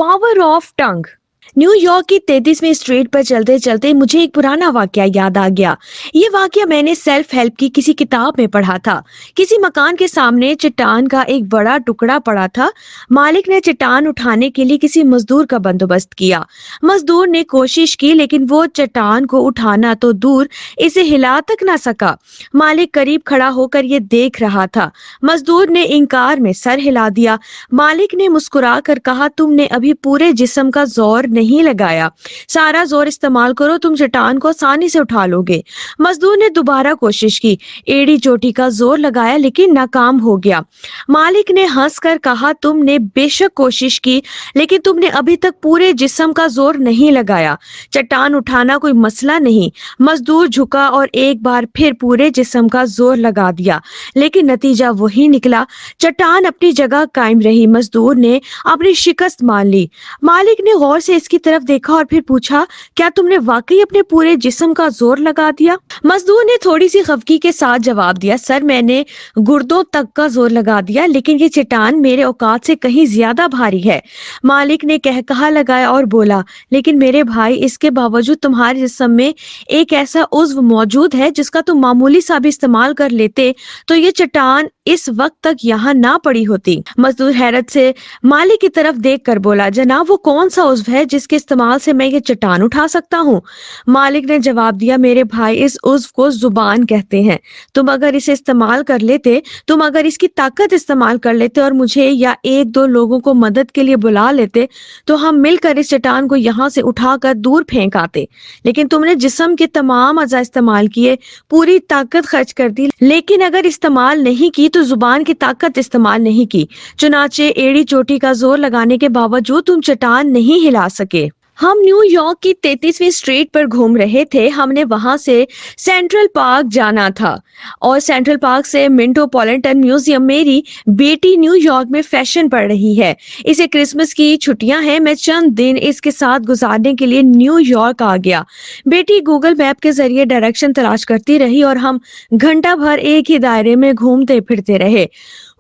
Power of tongue. New York की 33वीं street पर चलते चलते मुझे एक पुराना वाकया याद आ गया। ये वाकया मैंने सेल्फ हेल्प की किसी किताब में पढ़ा था। किसी मकान के सामने चट्टान का एक बड़ा टुकड़ा पड़ा था। मालिक ने चट्टान उठाने के लिए किसी मजदूर का बंदोबस्त किया। मजदूर ने कोशिश की लेकिन वो चट्टान को उठाना तो दूर, इसे हिला तक ना सका। मालिक करीब खड़ा होकर ये देख रहा था। मजदूर ने इनकार में सर हिला दिया। मालिक ने मुस्कुरा कर कहा, तुमने अभी पूरे जिस्म का जोर नहीं लगाया, सारा जोर इस्तेमाल करो, तुम चट्टान को आसानी से उठा लोगे। मजदूर ने दोबारा कोशिश की, एड़ी चोटी का जोर लगाया लेकिन नाकाम हो गया। मालिक ने हंसकर कहा, तुमने बेशक कोशिश की लेकिन तुमने अभी तक पूरे जिस्म का जोर नहीं लगाया। चट्टान उठाना कोई मसला नहीं। मजदूर झुका और एक बार फिर पूरे जिस्म का जोर लगा दिया लेकिन नतीजा वही निकला। चट्टान अपनी जगह कायम रही। मजदूर ने अपनी शिकस्त मान ली। मालिक ने गौर से इसकी तरफ देखा और फिर पूछा, क्या तुमने वाकई अपने पूरे जिस्म का जोर लगा दिया? मजदूर ने थोड़ी सी खफगी के साथ जवाब दिया, सर मैंने गुर्दों तक का जोर लगा दिया लेकिन ये चट्टान मेरे औकात से कहीं ज्यादा भारी है। मालिक ने कहकहा लगाया और बोला, लेकिन मेरे भाई, इसके बावजूद तुम्हारे जिस्म में एक ऐसा उज्व मौजूद है जिसका तुम मामूली सा भी इस्तेमाल कर लेते तो ये चट्टान इस वक्त तक यहाँ ना पड़ी होती। मजदूर हैरत से मालिक की तरफ देख कर बोला, जनाब वो कौन सा उज्व है जिसके इस्तेमाल से मैं ये चट्टान उठा सकता हूँ? मालिक ने जवाब दिया, मेरे भाई, इस उज्व को जुबान कहते हैं। तुम अगर इसे इस्तेमाल कर लेते, तुम अगर इसकी ताकत इस्तेमाल कर लेते और मुझे या एक दो लोगों को मदद के लिए बुला लेते तो हम मिलकर इस चट्टान को यहाँ से उठाकर दूर फेंक आते। लेकिन तुमने जिस्म के तमाम अज़ा इस्तेमाल किए, पूरी ताकत खर्च कर दी, लेकिन अगर इस्तेमाल नहीं की तो जुबान की ताकत इस्तेमाल नहीं की। चुनाचे एड़ी चोटी का जोर लगाने के बावजूद तुम चट्टान नहीं हिला सके। हम न्यूयॉर्क की 33वीं स्ट्रीट पर घूम रहे थे। हमने वहां से सेंट्रल पार्क जाना था और सेंट्रल पार्क से मेट्रोपॉलिटन म्यूजियम। मेरी बेटी न्यूयॉर्क में फैशन पढ़ रही है। इसे क्रिसमस की छुट्टियां हैं। मैं चंद दिन इसके साथ गुजारने के लिए न्यूयॉर्क आ गया। बेटी गूगल मैप के जरिए डायरेक्शन तलाश करती रही और हम घंटा भर एक ही दायरे में घूमते फिरते रहे।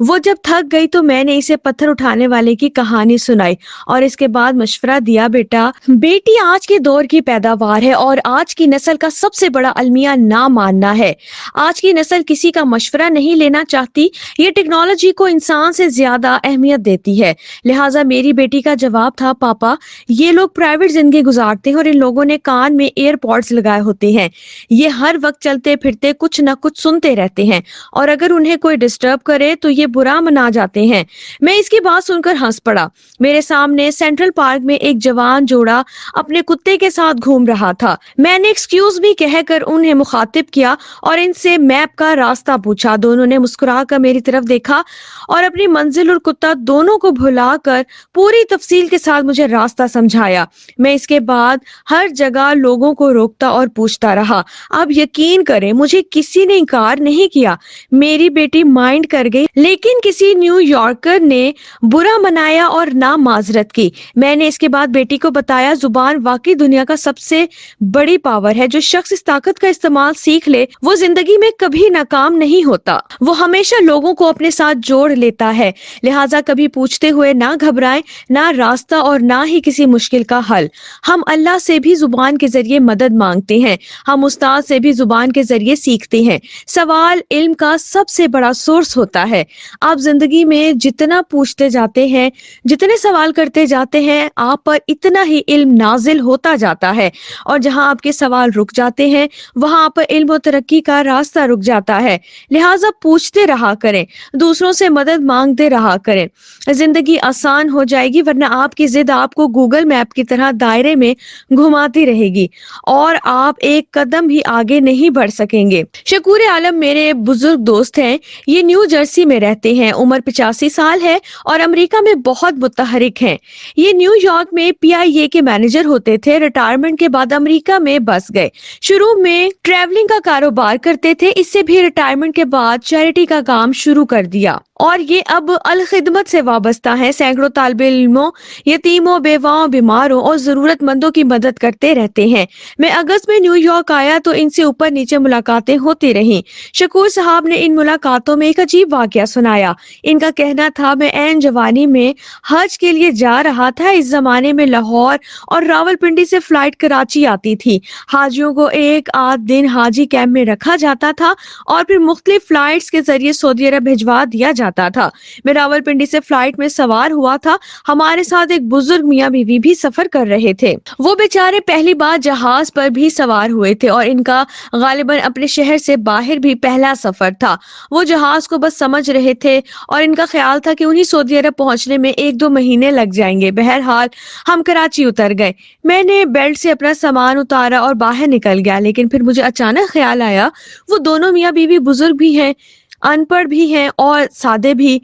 वो जब थक गई तो मैंने इसे पत्थर उठाने वाले की कहानी सुनाई और इसके बाद मशवरा दिया, बेटी आज के दौर की पैदावार है और आज की नस्ल का सबसे बड़ा अलमिया ना मानना है। आज की नस्ल किसी का मशवरा नहीं लेना चाहती। ये टेक्नोलॉजी को इंसान से ज्यादा अहमियत देती है। लिहाजा मेरी बेटी का जवाब था, पापा ये लोग प्राइवेट जिंदगी गुजारते हैं और इन लोगों ने कान में एयरपॉड्स लगाए होते हैं। ये हर वक्त चलते फिरते कुछ न कुछ सुनते रहते हैं और अगर उन्हें कोई डिस्टर्ब करे तो ये बुरा मना जाते हैं। मैं इसकी बात सुनकर हंस पड़ा। मेरे सामने सेंट्रल पार्क में एक जवान जोड़ा अपने कुत्ते के साथ घूम रहा था। मैंने एक्सक्यूज मी कहकर उन्हें मुखातिब किया और इनसे मैप का रास्ता पूछा। दोनों ने मुस्कुराकर मेरी तरफ देखा और अपनी मंजिल और कुत्ता दोनों को भुलाकर पूरी तफसील के साथ मुझे रास्ता समझाया। मैं इसके बाद हर जगह लोगों को रोकता और पूछता रहा। अब यकीन करें, मुझे किसी ने इनकार नहीं किया। मेरी बेटी माइंड कर गई लेकिन किसी न्यूयॉर्कर ने बुरा मनाया और ना माजरत की। मैंने इसके बाद बेटी को बताया, जुबान वाकई दुनिया का सबसे बड़ी पावर है। जो शख्स इस ताकत का इस्तेमाल सीख ले वो जिंदगी में कभी नाकाम नहीं होता। वो हमेशा लोगों को अपने साथ जोड़ लेता है। लिहाजा कभी पूछते हुए ना घबराएं, ना रास्ता और ना ही किसी मुश्किल का हल। हम अल्लाह से भी जुबान के जरिए मदद मांगते हैं। हम उस्ताद से भी जुबान के जरिए सीखते हैं। सवाल इल्म का सबसे बड़ा सोर्स होता है। आप जिंदगी में जितना पूछते जाते हैं, जितने सवाल करते जाते हैं, आप पर इतना ही इल्म नाजिल होता जाता है और जहां आपके सवाल रुक जाते हैं वहां आप पर इल्म और तरक्की का रास्ता रुक जाता है। लिहाजा पूछते रहा करें, दूसरों से मदद मांगते रहा करें। जिंदगी आसान हो जाएगी, वरना आपकी जिद आपको गूगल मैप की तरह दायरे में घुमाती रहेगी और आप एक कदम भी आगे नहीं बढ़ सकेंगे। शकूर आलम मेरे बुजुर्ग दोस्त हैं। ये न्यू जर्सी में रहते हैं। उम्र 85 साल है और अमेरिका में बहुत मुतहरिक हैं। ये न्यूयॉर्क में PIA के मैनेजर होते थे। रिटायरमेंट के बाद अमेरिका में बस गए। शुरू में ट्रैवलिंग का कारोबार करते थे। इससे भी रिटायरमेंट के बाद चैरिटी का काम शुरू कर दिया اور یہ اب الخدمت سے وابستہ ہیں۔ سینکڑوں طالب علموں، یتیموں، بیواؤں، بیماروں اور ضرورت مندوں کی مدد کرتے رہتے ہیں۔ میں اگست میں نیو یارک آیا تو ان سے اوپر نیچے ملاقاتیں ہوتی رہیں۔ شکور صاحب نے ان ملاقاتوں میں ایک عجیب واقعہ سنایا۔ ان کا کہنا تھا، میں عین جوانی میں حج کے لیے جا رہا تھا۔ اس زمانے میں لاہور اور راولپنڈی سے فلائٹ کراچی آتی تھی۔ حاجیوں کو ایک آدھ دن حاجی کیمپ میں رکھا جاتا تھا اور پھر مختلف فلائٹس کے ذریعے سعودی عرب بھجوا دیا جاتا تھا۔ میں راولپنڈی سے فلائٹ میں سوار ہوا تھا۔ ہمارے ساتھ ایک بزرگ میاں بیوی بھی سفر کر رہے تھے۔ وہ بیچارے پہلی بار جہاز پر بھی سوار ہوئے تھے اور ان کا غالباً اپنے شہر سے باہر بھی پہلا سفر تھا۔ وہ جہاز کو بس سمجھ رہے تھے اور ان کا خیال تھا کہ انہیں سعودی عرب پہنچنے میں 1-2 مہینے لگ جائیں گے۔ بہرحال ہم کراچی اتر گئے۔ میں نے بیلٹ سے اپنا سامان اتارا اور باہر نکل گیا، لیکن پھر مجھے اچانک خیال آیا، وہ دونوں میاں بیوی بزرگ بھی ہیں، ان پڑھ بھی ہیں اور سادے بھی۔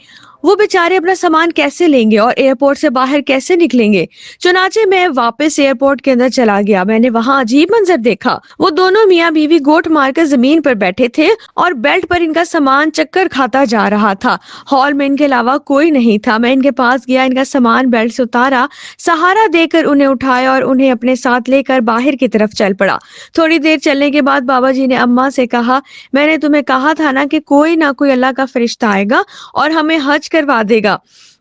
وہ بیچارے اپنا سامان کیسے لیں گے اور ایئرپورٹ سے باہر کیسے نکلیں گے؟ چنانچہ میں واپس ایئرپورٹ کے اندر چلا گیا۔ میں نے وہاں عجیب منظر دیکھا۔ وہ دونوں میاں بیوی گوٹ مار کر زمین پر بیٹھے تھے اور بیلٹ پر ان کا سامان چکر کھاتا جا رہا تھا۔ ہال میں ان کے علاوہ کوئی نہیں تھا۔ میں ان کے پاس گیا، ان کا سامان بیلٹ سے اتارا، سہارا دے کر انہیں اٹھایا اور انہیں اپنے ساتھ لے کر باہر کی طرف چل پڑا۔ تھوڑی دیر چلنے کے بعد بابا جی نے اماں سے کہا، میں نے تمہیں کہا تھا نا کہ کوئی نہ کوئی اللہ کا فرشتہ آئے گا اور ہمیں حج کروا دے گا۔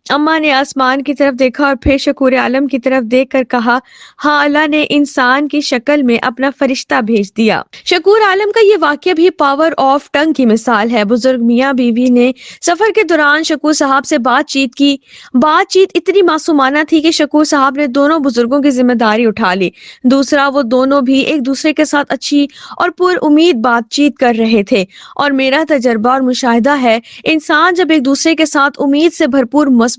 اماں نے آسمان کی طرف دیکھا اور پھر شکور عالم کی طرف دیکھ کر کہا، ہاں، اللہ نے انسان کی شکل میں اپنا فرشتہ بھیج دیا۔ شکور عالم کا یہ واقعہ بھی پاور آف ٹنگ کی مثال ہے۔ بزرگ میاں بیوی نے سفر کے دوران شکور صاحب سے بات چیت کی۔ بات چیت اتنی معصومانہ تھی کہ شکور صاحب نے دونوں بزرگوں کی ذمہ داری اٹھا لی۔ دوسرا، وہ دونوں بھی ایک دوسرے کے ساتھ اچھی اور پر امید بات چیت کر رہے تھے، اور میرا تجربہ اور مشاہدہ ہے، انسان جب ایک دوسرے کے ساتھ امید سے بھرپور مثبت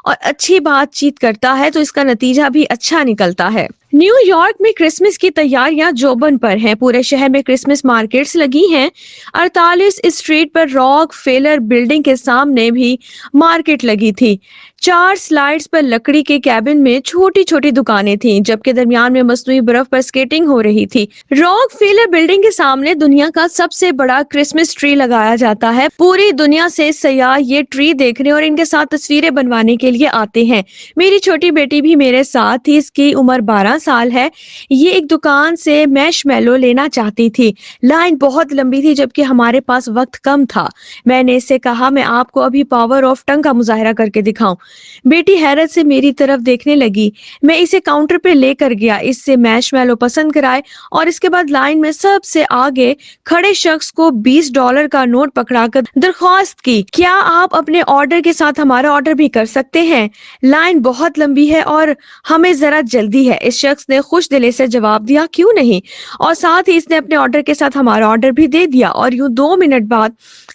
اور اچھی بات چیت کرتا ہے تو اس کا نتیجہ بھی اچھا نکلتا ہے۔ نیو یارک میں کرسمس کی تیاریاں جوبن پر ہیں۔ پورے شہر میں کرسمس مارکیٹس لگی ہیں۔ 48 اسٹریٹ پر راک فیلر بلڈنگ کے سامنے بھی مارکیٹ لگی تھی۔ 4 سلائڈز پر لکڑی کے کیبن میں چھوٹی چھوٹی دکانیں تھیں، جبکہ درمیان میں مصنوعی برف پر سکیٹنگ ہو رہی تھی۔ راک فیلر بلڈنگ کے سامنے دنیا کا سب سے بڑا کرسمس ٹری لگایا جاتا ہے۔ پوری دنیا سے سیاح یہ ٹری دیکھنے اور ان کے ساتھ تصویریں بنوانے کے لیے آتے ہیں۔ میری چھوٹی بیٹی بھی میرے ساتھ تھی۔ اس کی عمر 12 سال ہے۔ یہ ایک دکان سے میش میلو لینا چاہتی تھی۔ لائن بہت لمبی تھی، جبکہ ہمارے پاس وقت کم تھا۔ میں نے اس سے کہا، میں آپ کو ابھی پاور آف ٹنگ کا مظاہرہ کر کے دکھاؤں۔ بیٹی حیرت سے میری طرف دیکھنے لگی۔ میں اسے کاؤنٹر پہ لے کر گیا، اس سے میش میلو پسند کرائے اور اس کے بعد لائن میں سب سے آگے کھڑے شخص کو $20 کا نوٹ پکڑا کر درخواست کی، کیا آپ اپنے آرڈر کے ساتھ ہمارا آرڈر بھی کر سکتے ہیں؟ لائن بہت لمبی ہے اور ہمیں ذرا جلدی ہے۔ اس شخص نے خوش دلی سے جواب دیا، کیوں نہیں، اور ساتھ ہی اس نے اپنے آرڈر کے ساتھ ہمارا آرڈر بھی دے دیا، اور یوں 2 منٹ بعد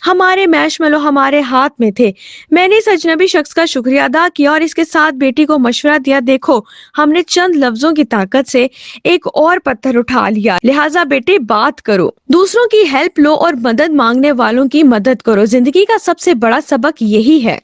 ہمارے میش میلو ہمارے ہاتھ میں تھے۔ میں نے اس اجنبی شخص کا شکریہ ادا کیا اور اس کے ساتھ بیٹی کو مشورہ دیا، دیکھو، ہم نے چند لفظوں کی طاقت سے ایک اور پتھر اٹھا لیا، لہٰذا بیٹے بات کرو، دوسروں کی ہیلپ لو اور مدد مانگنے والوں کی مدد کرو۔ زندگی کا سب سے بڑا سبق یہی ہے۔